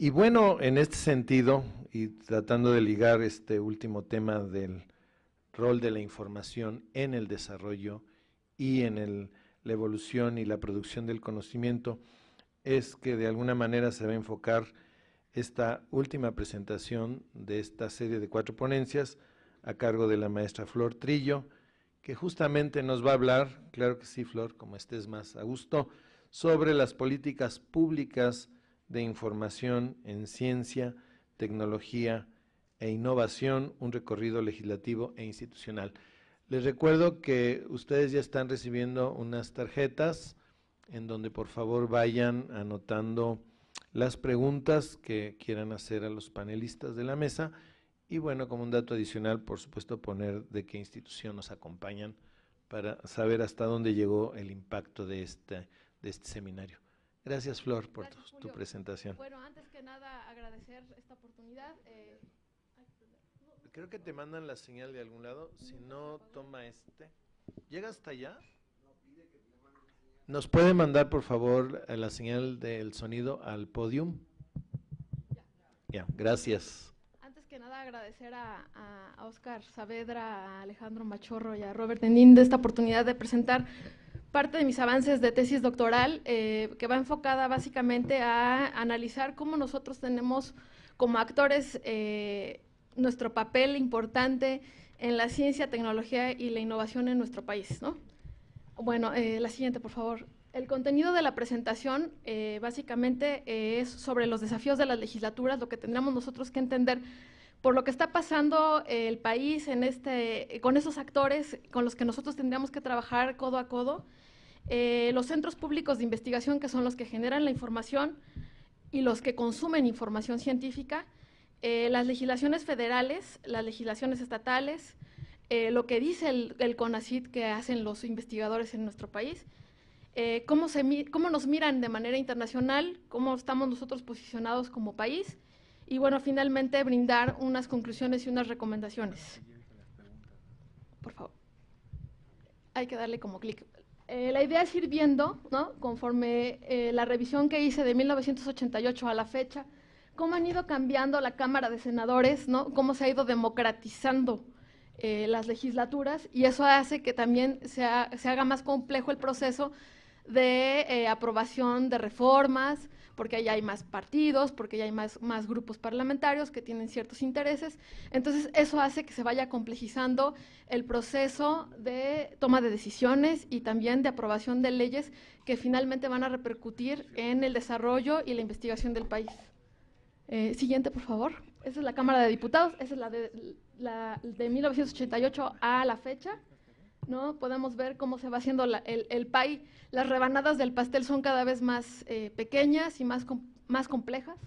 Y bueno, en este sentido, y tratando de ligar este último tema del rol de la información en el desarrollo y en la evolución y la producción del conocimiento, es que de alguna manera se va a enfocar esta última presentación de esta serie de 4 ponencias a cargo de la maestra Flor Trillo, que justamente nos va a hablar, claro que sí, Flor, como estés más a gusto, sobre las políticas públicas de información en ciencia, tecnología e innovación, un recorrido legislativo e institucional. Les recuerdo que ustedes ya están recibiendo unas tarjetas en donde por favor vayan anotando las preguntas que quieran hacer a los panelistas de la mesa y bueno, como un dato adicional, por supuesto, poner de qué institución nos acompañan para saber hasta dónde llegó el impacto de este seminario. Gracias, Flor, por tu presentación. Bueno, antes que nada, agradecer esta oportunidad. Creo que te mandan la señal de algún lado, si no, toma este. ¿Llega hasta allá? ¿Nos puede mandar, por favor, la señal del sonido al podium? Ya, gracias. Antes que nada, agradecer a Óscar Saavedra, a Alejandro Machorro y a Robert Denín de esta oportunidad de presentar parte de mis avances de tesis doctoral, que va enfocada básicamente a analizar cómo nosotros tenemos como actores nuestro papel importante en la ciencia, tecnología y la innovación en nuestro país, ¿no? Bueno, la siguiente, por favor. El contenido de la presentación básicamente es sobre los desafíos de las legislaturas, lo que tendríamos nosotros que entender por lo que está pasando el país con esos actores con los que nosotros tendríamos que trabajar codo a codo. Los centros públicos de investigación, que son los que generan la información y los que consumen información científica, las legislaciones federales, las legislaciones estatales, lo que dice el CONACYT que hacen los investigadores en nuestro país, cómo nos miran de manera internacional, cómo estamos nosotros posicionados como país, y bueno, finalmente brindar unas conclusiones y unas recomendaciones. Por favor. Hay que darle como clic. La idea es ir viendo, ¿no?, conforme la revisión que hice de 1988 a la fecha, cómo han ido cambiando la Cámara de Senadores, ¿no?, cómo se ha ido democratizando las legislaturas, y eso hace que también se haga más complejo el proceso de aprobación de reformas, porque ya hay más partidos, porque ya hay más grupos parlamentarios que tienen ciertos intereses. Entonces, eso hace que se vaya complejizando el proceso de toma de decisiones y también de aprobación de leyes que finalmente van a repercutir en el desarrollo y la investigación del país. Siguiente, por favor. Esa es la Cámara de Diputados, esa es la de 1988 a la fecha, ¿no? Podemos ver cómo se va haciendo el pie. Las rebanadas del pastel son cada vez más pequeñas y más complejas,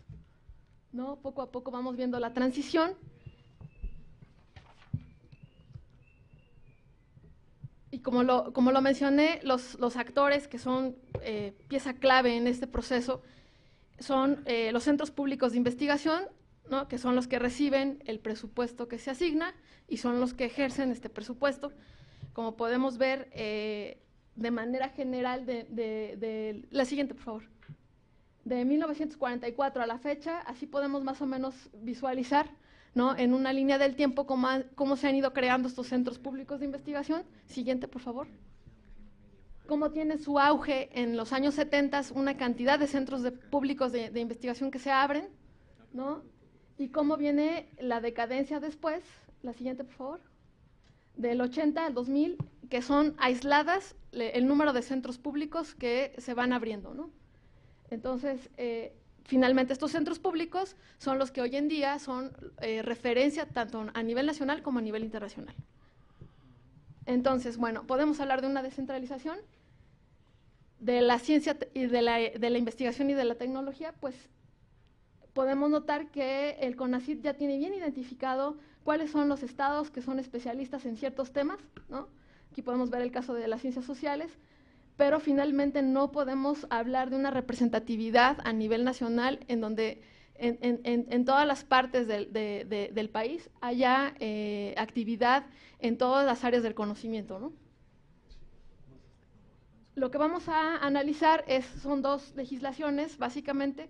¿no? Poco a poco vamos viendo la transición. Y como lo mencioné, los actores que son pieza clave en este proceso son los centros públicos de investigación, ¿no?, que son los que reciben el presupuesto que se asigna y son los que ejercen este presupuesto. Como podemos ver, de manera general, la siguiente, por favor, de 1944 a la fecha, así podemos más o menos visualizar, ¿no?, en una línea del tiempo cómo se han ido creando estos centros públicos de investigación. Siguiente, por favor. Cómo tiene su auge en los años 70 una cantidad de centros públicos de investigación que se abren, ¿no?, y cómo viene la decadencia después. La siguiente, por favor. Del 80 al 2000, que son aisladas el número de centros públicos que se van abriendo, ¿no? Entonces, finalmente estos centros públicos son los que hoy en día son referencia tanto a nivel nacional como a nivel internacional. Entonces, bueno, podemos hablar de una descentralización de la ciencia y de la investigación y de la tecnología. Pues podemos notar que el CONACYT ya tiene bien identificado cuáles son los estados que son especialistas en ciertos temas, ¿no? Aquí podemos ver el caso de las ciencias sociales, pero finalmente no podemos hablar de una representatividad a nivel nacional en donde en todas las partes del país haya actividad en todas las áreas del conocimiento, ¿no? Lo que vamos a analizar son dos legislaciones, básicamente.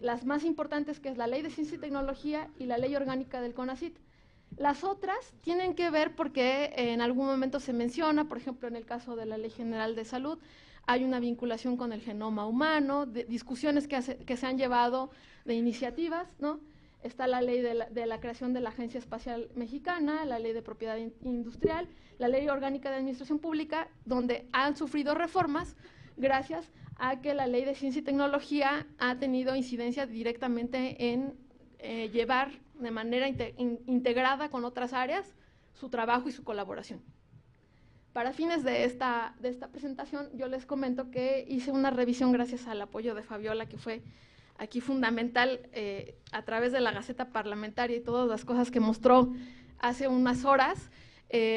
las más importantes, que es la Ley de Ciencia y Tecnología y la Ley Orgánica del CONACYT. Las otras tienen que ver porque en algún momento se menciona, por ejemplo, en el caso de la Ley General de Salud, hay una vinculación con el genoma humano, discusiones que se han llevado de iniciativas, ¿no? Está la ley de la creación de la Agencia Espacial Mexicana, la ley de propiedad industrial, la ley orgánica de administración pública, donde han sufrido reformas gracias a que la ley de ciencia y tecnología ha tenido incidencia directamente en llevar de manera integrada con otras áreas su trabajo y su colaboración. Para fines de esta presentación, yo les comento que hice una revisión gracias al apoyo de Fabiola, que fue aquí fundamental a través de la Gaceta Parlamentaria y todas las cosas que mostró hace unas horas.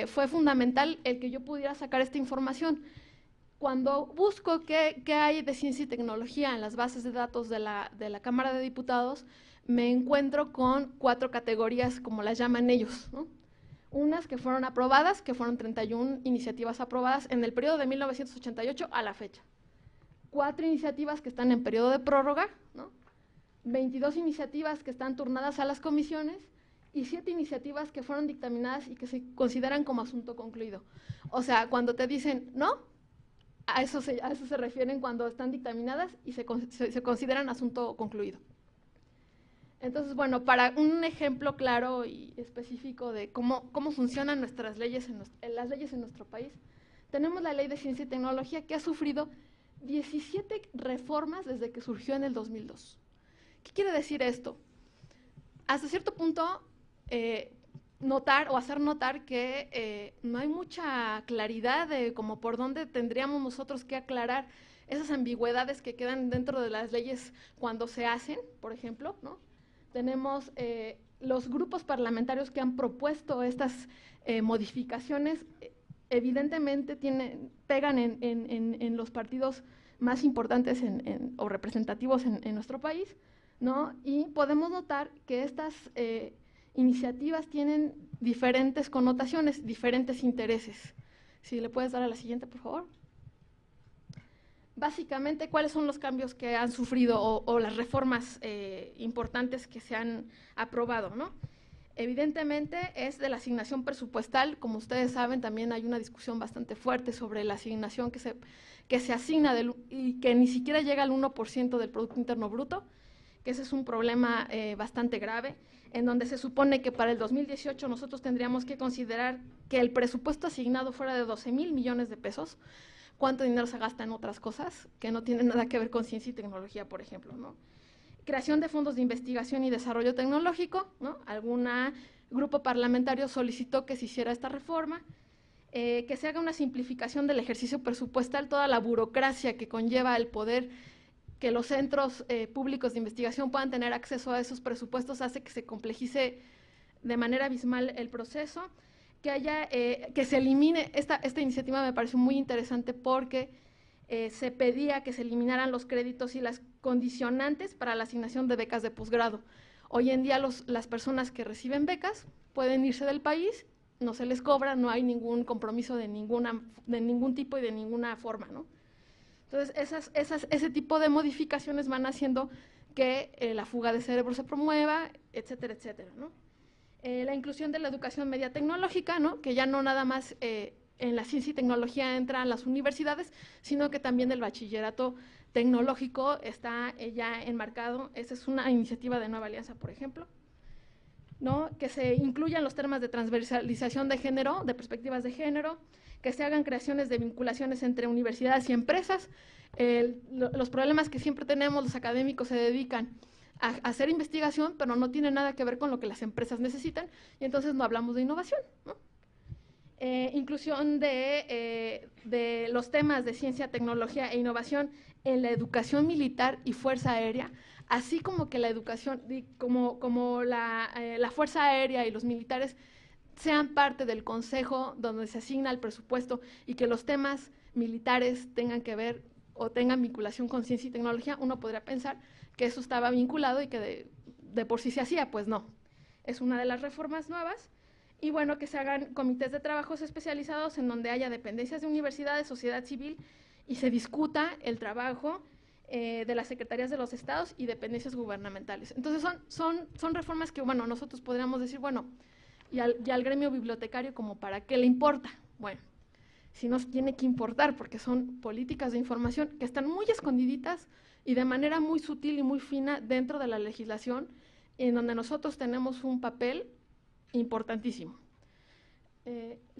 Fue fundamental el que yo pudiera sacar esta información. Cuando busco qué hay de ciencia y tecnología en las bases de datos de la Cámara de Diputados, me encuentro con 4 categorías, como las llaman ellos, ¿no? Unas que fueron aprobadas, que fueron 31 iniciativas aprobadas en el periodo de 1988 a la fecha. 4 iniciativas que están en periodo de prórroga, ¿no? 22 iniciativas que están turnadas a las comisiones y 7 iniciativas que fueron dictaminadas y que se consideran como asunto concluido. O sea, cuando te dicen no, a eso se refieren cuando están dictaminadas y se consideran asunto concluido. Entonces, bueno, para un ejemplo claro y específico de cómo funcionan nuestras leyes las leyes en nuestro país, tenemos la Ley de Ciencia y Tecnología, que ha sufrido 17 reformas desde que surgió en el 2002. ¿Qué quiere decir esto? Hasta cierto punto, notar o hacer notar que no hay mucha claridad de como por dónde tendríamos nosotros que aclarar esas ambigüedades que quedan dentro de las leyes cuando se hacen, por ejemplo, ¿no? Tenemos los grupos parlamentarios que han propuesto estas modificaciones, evidentemente pegan en los partidos más importantes o representativos en nuestro país, ¿no? Y podemos notar que estas iniciativas tienen diferentes connotaciones, diferentes intereses. Si le puedes dar a la siguiente, por favor. Básicamente, ¿cuáles son los cambios que han sufrido o las reformas importantes que se han aprobado, ¿no? Evidentemente es de la asignación presupuestal. Como ustedes saben, también hay una discusión bastante fuerte sobre la asignación que se asigna y que ni siquiera llega al 1% del Producto Interno Bruto, que ese es un problema bastante grave, en donde se supone que para el 2018 nosotros tendríamos que considerar que el presupuesto asignado fuera de 12,000 millones de pesos. ¿Cuánto dinero se gasta en otras cosas que no tienen nada que ver con ciencia y tecnología, por ejemplo, ¿no? Creación de fondos de investigación y desarrollo tecnológico, ¿no? Algún grupo parlamentario solicitó que se hiciera esta reforma, que se haga una simplificación del ejercicio presupuestal, toda la burocracia que conlleva el poder que los centros públicos de investigación puedan tener acceso a esos presupuestos, hace que se complejice de manera abismal el proceso. Que se elimine, esta iniciativa me pareció muy interesante porque se pedía que se eliminaran los créditos y las condicionantes para la asignación de becas de posgrado. Hoy en día las personas que reciben becas pueden irse del país, no se les cobra, no hay ningún compromiso de ningún tipo y de ninguna forma, ¿no? Entonces, ese tipo de modificaciones van haciendo que la fuga de cerebro se promueva, etcétera, etcétera, ¿no? La inclusión de la educación media tecnológica, ¿no? Que ya no nada más en la ciencia y tecnología entran las universidades, sino que también el bachillerato tecnológico está ya enmarcado. Esa es una iniciativa de Nueva Alianza, por ejemplo, ¿no? Que se incluyan los temas de transversalización de género, de perspectivas de género, que se hagan creaciones de vinculaciones entre universidades y empresas. Los problemas que siempre tenemos, los académicos se dedican a hacer investigación, pero no tiene nada que ver con lo que las empresas necesitan, y entonces no hablamos de innovación, ¿no? Inclusión de los temas de ciencia, tecnología e innovación en la educación militar y fuerza aérea, así como que la educación, como la fuerza aérea y los militares sean parte del consejo donde se asigna el presupuesto, y que los temas militares tengan que ver o tengan vinculación con ciencia y tecnología. Uno podría pensar que eso estaba vinculado y que de por sí se hacía, pues no. Es una de las reformas nuevas. Y bueno, que se hagan comités de trabajos especializados en donde haya dependencias de universidades, sociedad civil, y se discuta el trabajo de las secretarías de los estados y dependencias gubernamentales. Entonces son reformas que, bueno, nosotros podríamos decir, bueno, y al gremio bibliotecario, como para qué le importa. Bueno, sí nos tiene que importar, porque son políticas de información que están muy escondiditas y de manera muy sutil y muy fina dentro de la legislación, en donde nosotros tenemos un papel importantísimo.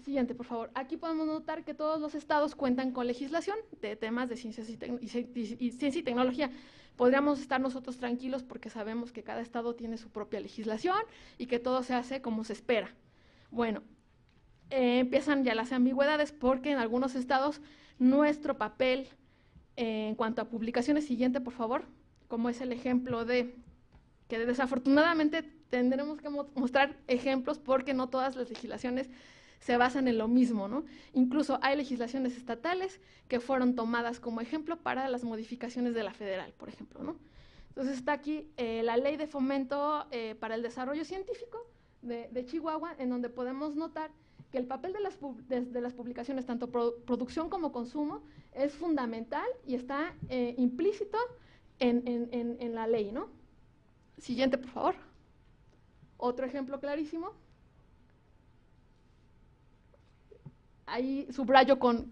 Siguiente, por favor. Aquí podemos notar que todos los estados cuentan con legislación de temas de ciencia y tecnología. Podríamos estar nosotros tranquilos porque sabemos que cada estado tiene su propia legislación y que todo se hace como se espera. Bueno, empiezan ya las ambigüedades porque en algunos estados nuestro papel en cuanto a publicaciones, siguiente por favor, como es el ejemplo de que desafortunadamente tendremos que mostrar ejemplos porque no todas las legislaciones se basan en lo mismo, ¿no? Incluso hay legislaciones estatales que fueron tomadas como ejemplo para las modificaciones de la federal, por ejemplo, ¿no? Entonces está aquí la Ley de Fomento para el Desarrollo Científico de Chihuahua, en donde podemos notar que el papel de las publicaciones, tanto producción como consumo, es fundamental y está implícito en la ley, ¿no? Siguiente, por favor. Otro ejemplo clarísimo. Ahí subrayo con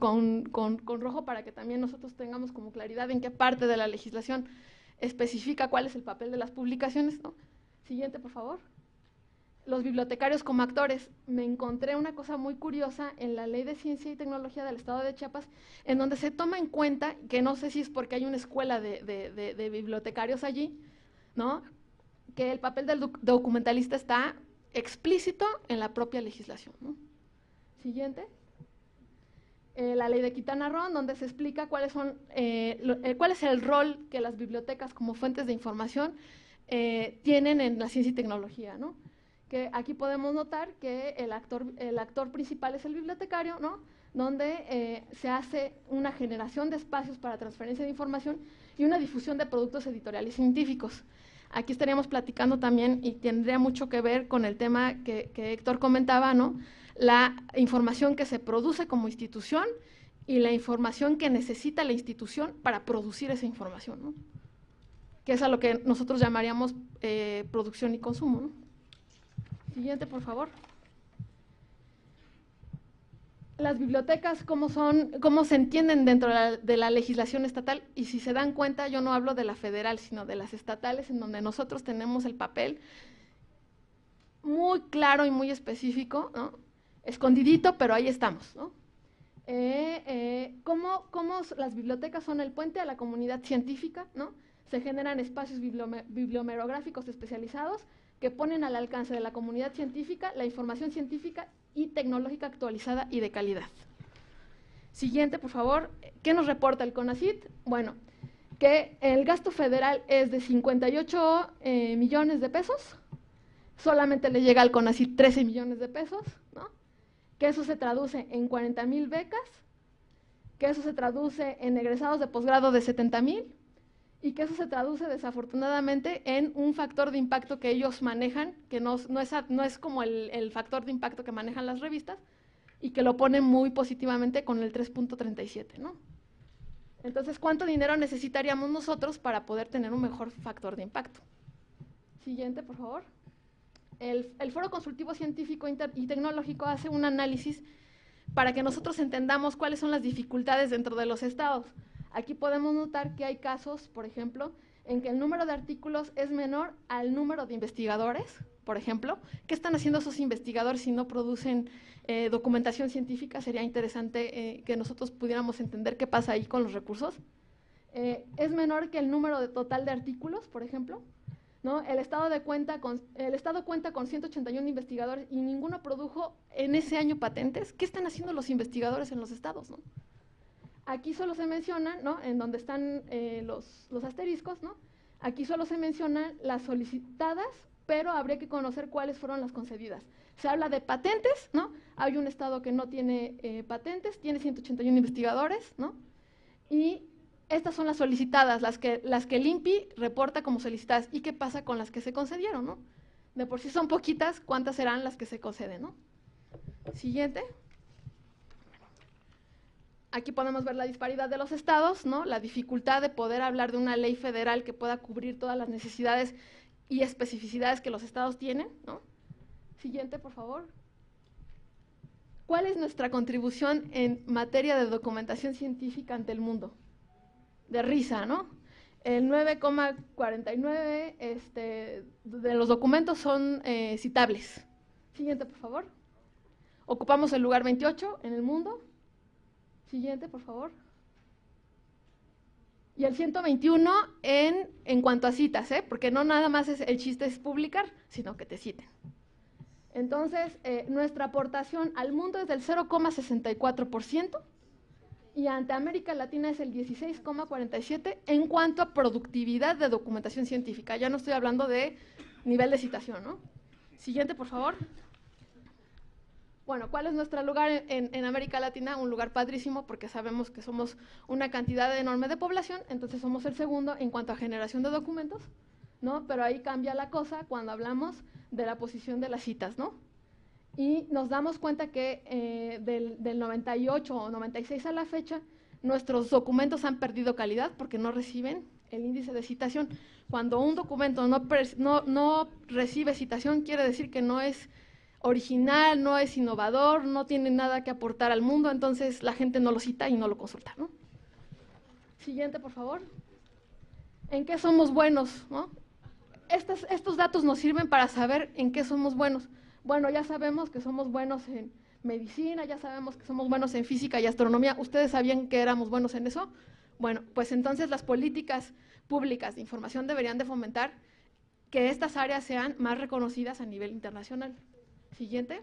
rojo para que también nosotros tengamos como claridad en qué parte de la legislación especifica cuál es el papel de las publicaciones, ¿no? Siguiente, por favor. Los bibliotecarios como actores. Me encontré una cosa muy curiosa en la Ley de Ciencia y Tecnología del Estado de Chiapas, en donde se toma en cuenta, que no sé si es porque hay una escuela de bibliotecarios allí, ¿no?, que el papel del documentalista está explícito en la propia legislación, ¿no? Siguiente. La Ley de Quintana Roo, donde se explica cuál es el rol que las bibliotecas como fuentes de información tienen en la ciencia y tecnología, ¿no? Que aquí podemos notar que el actor principal es el bibliotecario, ¿no?, donde se hace una generación de espacios para transferencia de información y una difusión de productos editoriales científicos. Aquí estaríamos platicando también, y tendría mucho que ver con el tema que Héctor comentaba, ¿no?, la información que se produce como institución y la información que necesita la institución para producir esa información, ¿no?, que es a lo que nosotros llamaríamos producción y consumo, ¿no? Siguiente, por favor. Las bibliotecas, ¿cómo se entienden dentro de la legislación estatal? Y si se dan cuenta, yo no hablo de la federal, sino de las estatales, en donde nosotros tenemos el papel muy claro y muy específico, ¿no?, escondidito, pero ahí estamos, ¿no? ¿Cómo las bibliotecas son el puente a la comunidad científica, ¿no? Se generan espacios bibliomerográficos especializados que ponen al alcance de la comunidad científica la información científica y tecnológica actualizada y de calidad. Siguiente, por favor. ¿Qué nos reporta el CONACYT? Bueno, que el gasto federal es de 58 millones de pesos, solamente le llega al CONACYT 13 millones de pesos, ¿no?, que eso se traduce en 40,000 becas, que eso se traduce en egresados de posgrado de 70,000, y que eso se traduce desafortunadamente en un factor de impacto que ellos manejan, que no es como el factor de impacto que manejan las revistas, y que lo ponen muy positivamente con el 3.37, ¿no? Entonces, ¿cuánto dinero necesitaríamos nosotros para poder tener un mejor factor de impacto? Siguiente, por favor. El Foro Consultivo Científico y Tecnológico hace un análisis para que nosotros entendamos cuáles son las dificultades dentro de los estados. Aquí podemos notar que hay casos, por ejemplo, en que el número de artículos es menor al número de investigadores, por ejemplo. ¿Qué están haciendo esos investigadores si no producen documentación científica? Sería interesante que nosotros pudiéramos entender qué pasa ahí con los recursos. Es menor que el número total de artículos, por ejemplo, ¿no? El Estado cuenta con 181 investigadores y ninguno produjo en ese año patentes. ¿Qué están haciendo los investigadores en los estados, ¿no? Aquí solo se menciona, ¿no?, en donde están los asteriscos, ¿no?, aquí solo se mencionan las solicitadas, pero habría que conocer cuáles fueron las concedidas. Se habla de patentes, ¿no? Hay un estado que no tiene patentes, tiene 181 investigadores, ¿no?, y estas son las solicitadas, las que el INPI reporta como solicitadas. ¿Y qué pasa con las que se concedieron, no? De por sí son poquitas, ¿cuántas serán las que se conceden, no? Siguiente. Aquí podemos ver la disparidad de los estados, ¿no? La dificultad de poder hablar de una ley federal que pueda cubrir todas las necesidades y especificidades que los estados tienen, ¿no? Siguiente, por favor. ¿Cuál es nuestra contribución en materia de documentación científica ante el mundo? De risa, ¿no? El 9,49 de los documentos son citables. Siguiente, por favor. Ocupamos el lugar 28 en el mundo. Siguiente, por favor. Y el 121 en cuanto a citas, porque no nada más el chiste es publicar, sino que te citen. Entonces, nuestra aportación al mundo es del 0,64% y ante América Latina es el 16,47% en cuanto a productividad de documentación científica. Ya no estoy hablando de nivel de citación, ¿no? Siguiente, por favor. Bueno, ¿cuál es nuestro lugar en América Latina? Un lugar padrísimo porque sabemos que somos una cantidad enorme de población, entonces somos el segundo en cuanto a generación de documentos, ¿no? Pero ahí cambia la cosa cuando hablamos de la posición de las citas, ¿no? Y nos damos cuenta que del 98 o 96 a la fecha, nuestros documentos han perdido calidad porque no reciben el índice de citación. Cuando un documento no recibe citación, quiere decir que no es original, no es innovador, no tiene nada que aportar al mundo, entonces la gente no lo cita y no lo consulta, ¿no? Siguiente, por favor. ¿En qué somos buenos, no? Estos datos nos sirven para saber en qué somos buenos. Bueno, ya sabemos que somos buenos en medicina, ya sabemos que somos buenos en física y astronomía. ¿Ustedes sabían que éramos buenos en eso? Bueno, pues entonces las políticas públicas de información deberían de fomentar que estas áreas sean más reconocidas a nivel internacional. Siguiente.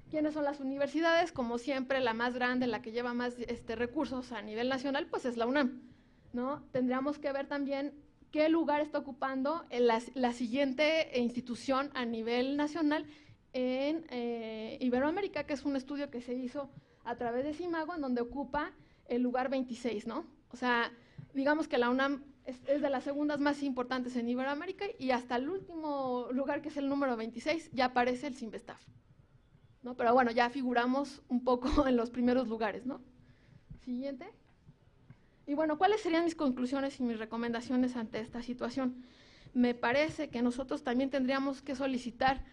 ¿Quiénes son las universidades? Como siempre, la más grande, la que lleva más recursos a nivel nacional, pues es la UNAM, ¿no? Tendríamos que ver también qué lugar está ocupando la siguiente institución a nivel nacional en Iberoamérica, que es un estudio que se hizo a través de CIMAGO, en donde ocupa el lugar 26, ¿no? O sea, digamos que la UNAM es de las segundas más importantes en Iberoamérica y hasta el último lugar, que es el número 26, ya aparece el CIMBESTAF, ¿no? Pero bueno, ya figuramos un poco en los primeros lugares, ¿no? Siguiente. Y bueno, ¿cuáles serían mis conclusiones y mis recomendaciones ante esta situación? Me parece que nosotros también tendríamos que solicitar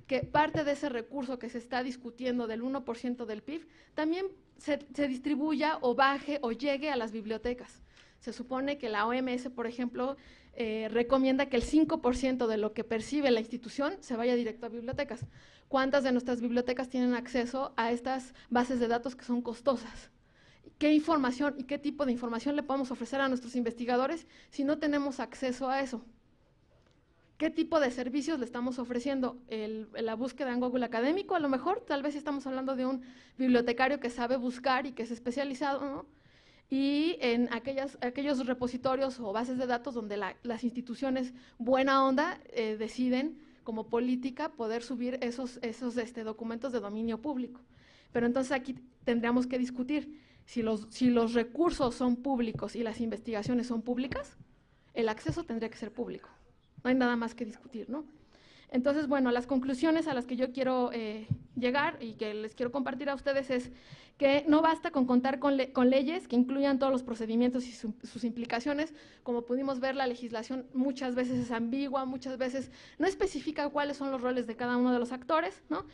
que parte de ese recurso que se está discutiendo del 1% del PIB también se distribuya o baje o llegue a las bibliotecas. Se supone que la OMS, por ejemplo, recomienda que el 5% de lo que percibe la institución se vaya directo a bibliotecas. ¿Cuántas de nuestras bibliotecas tienen acceso a estas bases de datos que son costosas? ¿Qué información y qué tipo de información le podemos ofrecer a nuestros investigadores si no tenemos acceso a eso? ¿Qué tipo de servicios le estamos ofreciendo? La búsqueda en Google Académico, a lo mejor, tal vez estamos hablando de un bibliotecario que sabe buscar y que es especializado, ¿no? Y en aquellos repositorios o bases de datos donde las instituciones buena onda deciden como política poder subir esos documentos de dominio público. Pero entonces aquí tendríamos que discutir si los recursos son públicos y las investigaciones son públicas, el acceso tendría que ser público. No hay nada más que discutir, ¿no? Entonces, bueno, las conclusiones a las que yo quiero llegar y que les quiero compartir a ustedes es que no basta con contar con leyes que incluyan todos los procedimientos y sus implicaciones. Como pudimos ver, la legislación muchas veces es ambigua, muchas veces no especifica cuáles son los roles de cada uno de los actores, ¿no?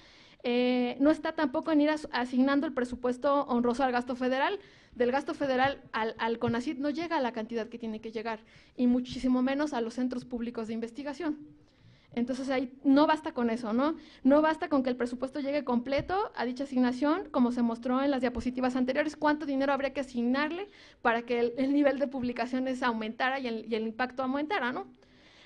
No está tampoco en ir asignando el presupuesto honroso al gasto federal. Del gasto federal al CONACYT no llega a la cantidad que tiene que llegar, y muchísimo menos a los centros públicos de investigación. Entonces ahí no basta con eso, ¿no? No basta con que el presupuesto llegue completo a dicha asignación, como se mostró en las diapositivas anteriores. ¿Cuánto dinero habría que asignarle para que el nivel de publicaciones aumentara y el impacto aumentara, ¿no?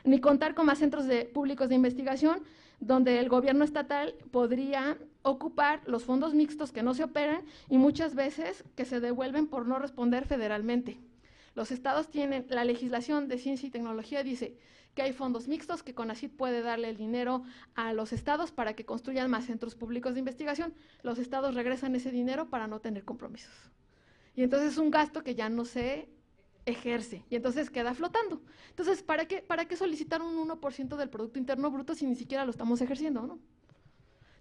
Ni contar con más centros públicos de investigación, donde el gobierno estatal podría ocupar los fondos mixtos que no se operan y muchas veces que se devuelven por no responder federalmente. Los estados tienen, la legislación de ciencia y tecnología dice que hay fondos mixtos, que CONACYT puede darle el dinero a los estados para que construyan más centros públicos de investigación. Los estados regresan ese dinero para no tener compromisos. Y entonces es un gasto que ya no se ejerce y entonces queda flotando. Entonces, ¿para qué solicitar un 1% del Producto Interno Bruto si ni siquiera lo estamos ejerciendo, ¿no?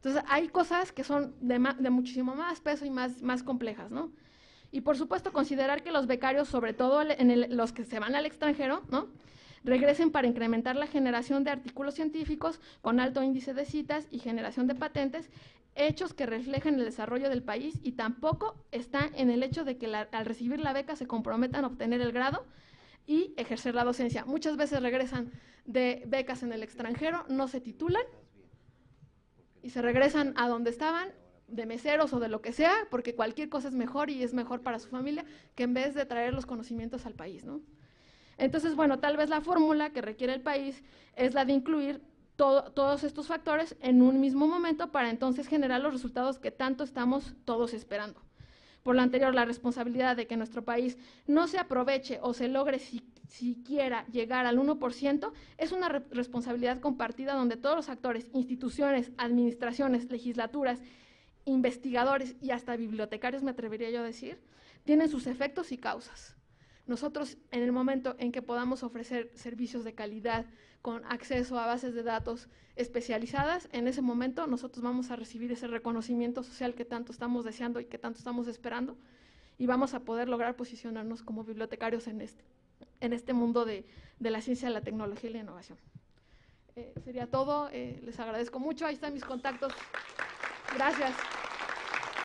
Entonces, hay cosas que son de muchísimo más peso y más complejas, ¿no? Y, por supuesto, considerar que los becarios, sobre todo los que se van al extranjero, ¿no?, regresen para incrementar la generación de artículos científicos con alto índice de citas y generación de patentes, hechos que reflejan el desarrollo del país, y tampoco está en el hecho de que al recibir la beca se comprometan a obtener el grado y ejercer la docencia. Muchas veces regresan de becas en el extranjero, no se titulan y se regresan a donde estaban, de meseros o de lo que sea, porque cualquier cosa es mejor y es mejor para su familia, que en vez de traer los conocimientos al país, ¿no? Entonces, bueno, tal vez la fórmula que requiere el país es la de incluir todos estos factores en un mismo momento para entonces generar los resultados que tanto estamos todos esperando. Por lo anterior, la responsabilidad de que nuestro país no se aproveche o se logre siquiera llegar al 1% es una responsabilidad compartida donde todos los actores, instituciones, administraciones, legislaturas, investigadores y hasta bibliotecarios, me atrevería yo a decir, tienen sus efectos y causas. Nosotros, en el momento en que podamos ofrecer servicios de calidad con acceso a bases de datos especializadas, en ese momento nosotros vamos a recibir ese reconocimiento social que tanto estamos deseando y que tanto estamos esperando, y vamos a poder lograr posicionarnos como bibliotecarios en este mundo de la ciencia, la tecnología y la innovación. Sería todo, les agradezco mucho, ahí están mis contactos. Gracias.